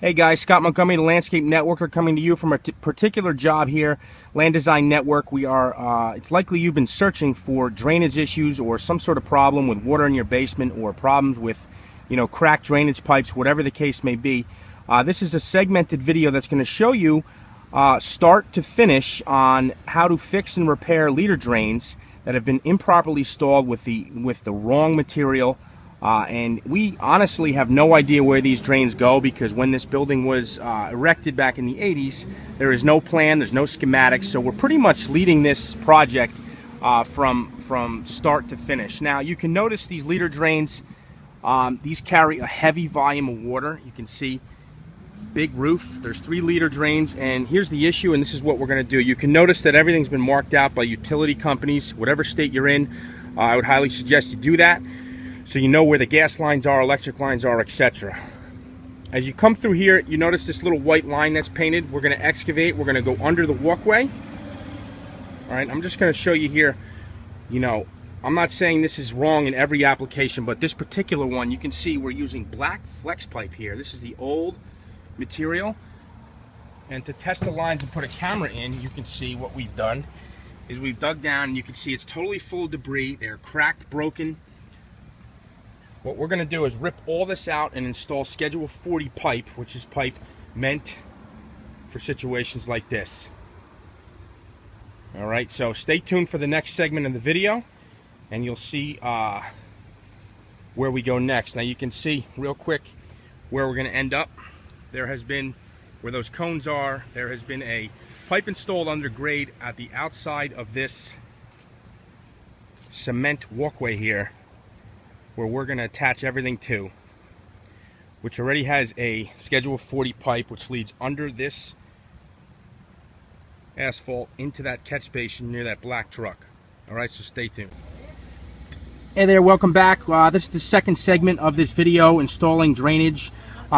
Hey guys, Scott Montgomery, the Landscape Networker, coming to you from a particular job here, Land Design Network. We are, it's likely you've been searching for drainage issues or some sort of problem with water in your basement or problems with, cracked drainage pipes, whatever the case may be. This is a segmented video that's going to show you start to finish on how to fix and repair leader drains that have been improperly installed with the wrong material. And we honestly have no idea where these drains go, because when this building was erected back in the 80s, there is no plan, there's no schematics, so we're pretty much leading this project from start to finish. Now you can notice these leader drains, these carry a heavy volume of water. You can see big roof, there's 3 leader drains, and here's the issue, and this is what we're going to do. You can notice that everything's been marked out by utility companies, whatever state you're in. I would highly suggest you do that, so you know where the gas lines are, electric lines are, etc. As you come through here, you notice this little white line that's painted. We're going to excavate. We're going to go under the walkway. All right, I'm just going to show you here. I'm not saying this is wrong in every application, but this particular one, you can see we're using black flex pipe here. This is the old material. And to test the lines and put a camera in, you can see what we've done is we've dug down, and you can see it's totally full of debris. They're cracked, broken. What we're going to do is rip all this out and install Schedule 40 pipe, which is pipe meant for situations like this. Alright, so stay tuned for the next segment of the video, and you'll see where we go next. Now you can see real quick where we're going to end up. There has been, where those cones are, there has been a pipe installed under grade at the outside of this cement walkway here, where we're going to attach everything to, which already has a Schedule 40 pipe which leads under this asphalt into that catch basin near that black truck. Alright, so stay tuned. Hey there, welcome back. This is the second segment of this video, installing drainage.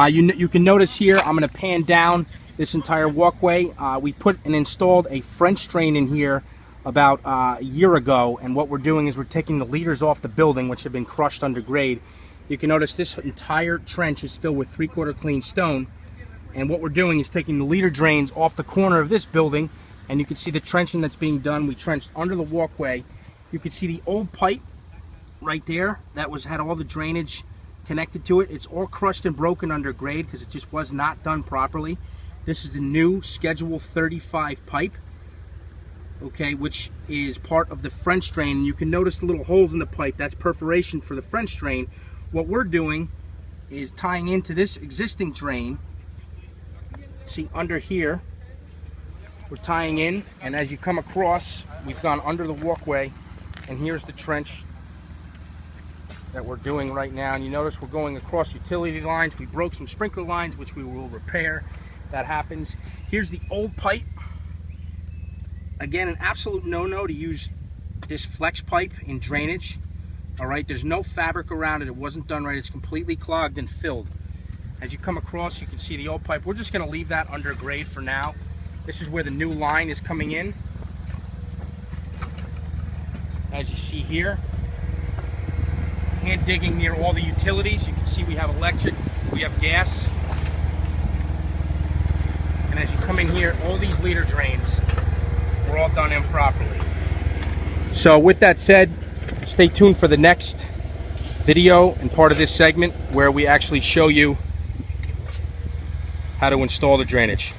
You can notice here, I'm going to pan down this entire walkway. We put and installed a French drain in here about a year ago, and what we're doing is we're taking the leaders off the building, which have been crushed under grade. You can notice this entire trench is filled with 3/4 clean stone, and what we're doing is taking the leader drains off the corner of this building, and you can see the trenching that's being done. We trenched under the walkway. You can see the old pipe right there that had all the drainage connected to it. It's all crushed and broken under grade because it just was not done properly. This is the new Schedule 35 pipe, okay, which is part of the French drain. You can notice the little holes in the pipe. That's perforation for the French drain. What we're doing is tying into this existing drain. See, under here we're tying in, and as you come across, we've gone under the walkway, and here's the trench that we're doing right now. And you notice we're going across utility lines. We broke some sprinkler lines, which we will repair. That happens. Here's the old pipe. Again, an absolute no-no to use this flex pipe in drainage. Alright, there's no fabric around it. It wasn't done right. It's completely clogged and filled. As you come across, you can see the old pipe. We're just going to leave that under grade for now. This is where the new line is coming in. As you see here, hand digging near all the utilities. You can see we have electric, we have gas. And as you come in here, all these leader drains were all done improperly. So with that said, stay tuned for the next video and part of this segment where we actually show you how to install the drainage.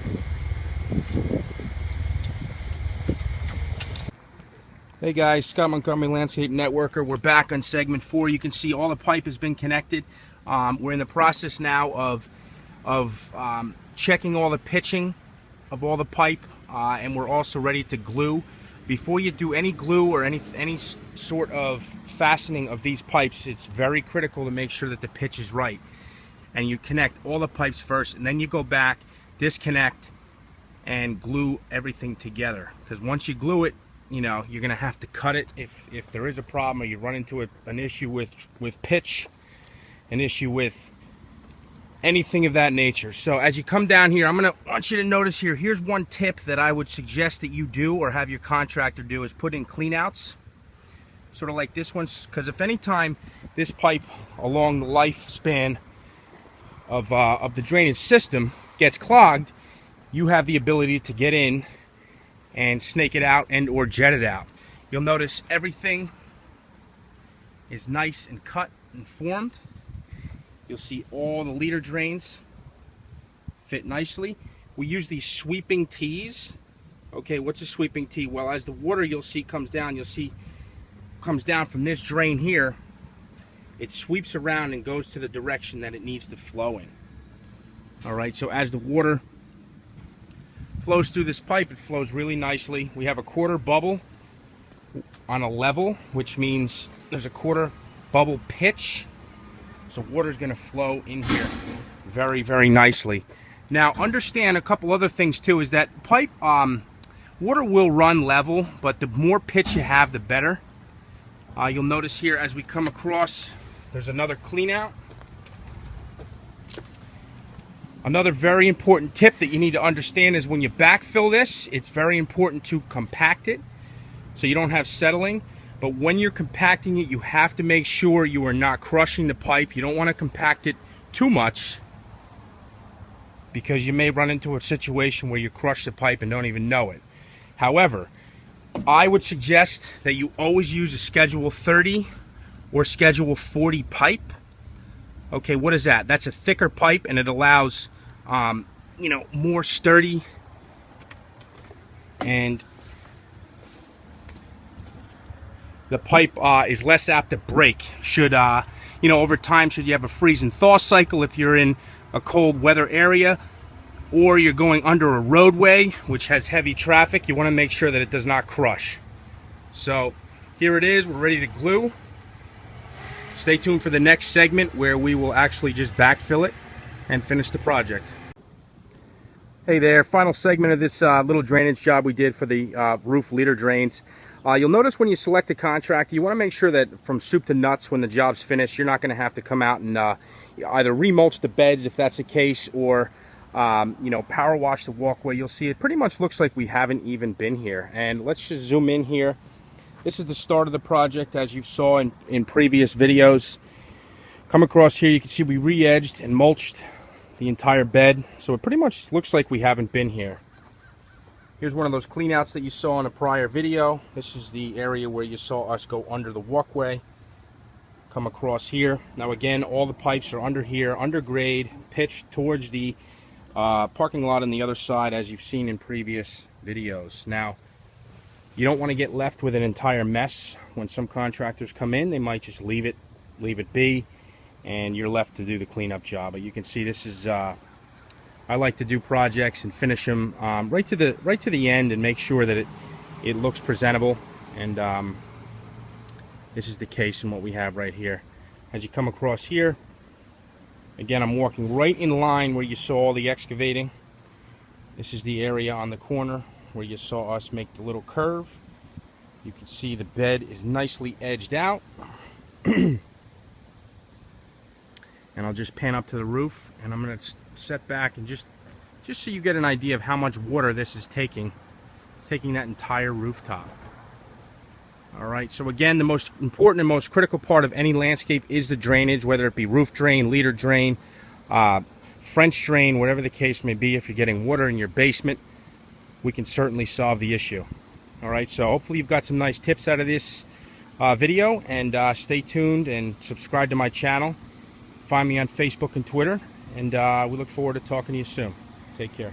Hey guys, Scott Montgomery, Landscape Networker. We're back on segment 4. You can see all the pipe has been connected. We're in the process now of checking all the pitching of all the pipe, and we're also ready to glue. Before you do any glue or any sort of fastening of these pipes, it's very critical to make sure that the pitch is right. And you connect all the pipes first, and then you go back, disconnect, and glue everything together. Because once you glue it, you're going to have to cut it if there is a problem, or you run into an issue with pitch, an issue with anything of that nature. So as you come down here, I want you to notice here, here's one tip that I would suggest that you do or have your contractor do, is put in cleanouts, sort of like this one, because if any time this pipe along the lifespan of the drainage system gets clogged, you have the ability to get in and snake it out and or jet it out. You'll notice everything is nice and cut and formed. You'll see all the leader drains fit nicely. We use these sweeping tees. Okay, what's a sweeping tee? Well, as the water you'll see comes down, comes down from this drain here, it sweeps around and goes to the direction that it needs to flow in. All right, so as the water flows through this pipe, it flows really nicely. We have a quarter bubble on a level, which means there's a quarter bubble pitch. So water's gonna flow in here very, very nicely. Now understand a couple other things too, is that pipe, water will run level, but the more pitch you have, the better. You'll notice here as we come across, there's another clean out. Another very important tip that you need to understand is when you backfill this, it's very important to compact it so you don't have settling. But when you're compacting it, you have to make sure you are not crushing the pipe. You don't want to compact it too much because you may run into a situation where you crush the pipe and don't even know it. However, I would suggest that you always use a Schedule 30 or Schedule 40 pipe. Okay, what is that? That's a thicker pipe, and it allows you know, more sturdy, and the pipe is less apt to break should you know, over time, should you have a freeze and thaw cycle, if you're in a cold weather area or you're going under a roadway which has heavy traffic. You want to make sure that it does not crush. So here it is, we're ready to glue. Stay tuned for the next segment where we will actually just backfill it and finish the project. Hey there, final segment of this little drainage job we did for the roof leader drains. You'll notice when you select a contractor, you want to make sure that from soup to nuts, when the job's finished, you're not going to have to come out and either remulch the beds if that's the case, or you know, power wash the walkway. You'll see it pretty much looks like we haven't even been here. And let's just zoom in here. This is the start of the project, as you saw in previous videos. Come across here, you can see we re-edged and mulched the entire bed, so it pretty much looks like we haven't been here. Here's one of those clean outs that you saw in a prior video. This is the area where you saw us go under the walkway. Come across here. Now again, all the pipes are under here, under grade, pitched towards the parking lot on the other side, as you've seen in previous videos. Now, you don't want to get left with an entire mess. When some contractors come in, they might just leave it be, and you're left to do the cleanup job. But you can see this is I like to do projects and finish them right to the end and make sure that it looks presentable. And this is the case in what we have right here. As you come across here, again, I'm walking right in line where you saw all the excavating. This is the area on the corner where you saw us make the little curve. You can see the bed is nicely edged out. And I'll just pan up to the roof, and I'm going to set back and just so you get an idea of how much water this is taking. It's taking that entire rooftop. All right, so again, the most important and most critical part of any landscape is the drainage, whether it be roof drain, leader drain, French drain, whatever the case may be. If you're getting water in your basement, we can certainly solve the issue. All right, so hopefully you've got some nice tips out of this video, and stay tuned and subscribe to my channel. Find me on Facebook and Twitter, and we look forward to talking to you soon. Take care.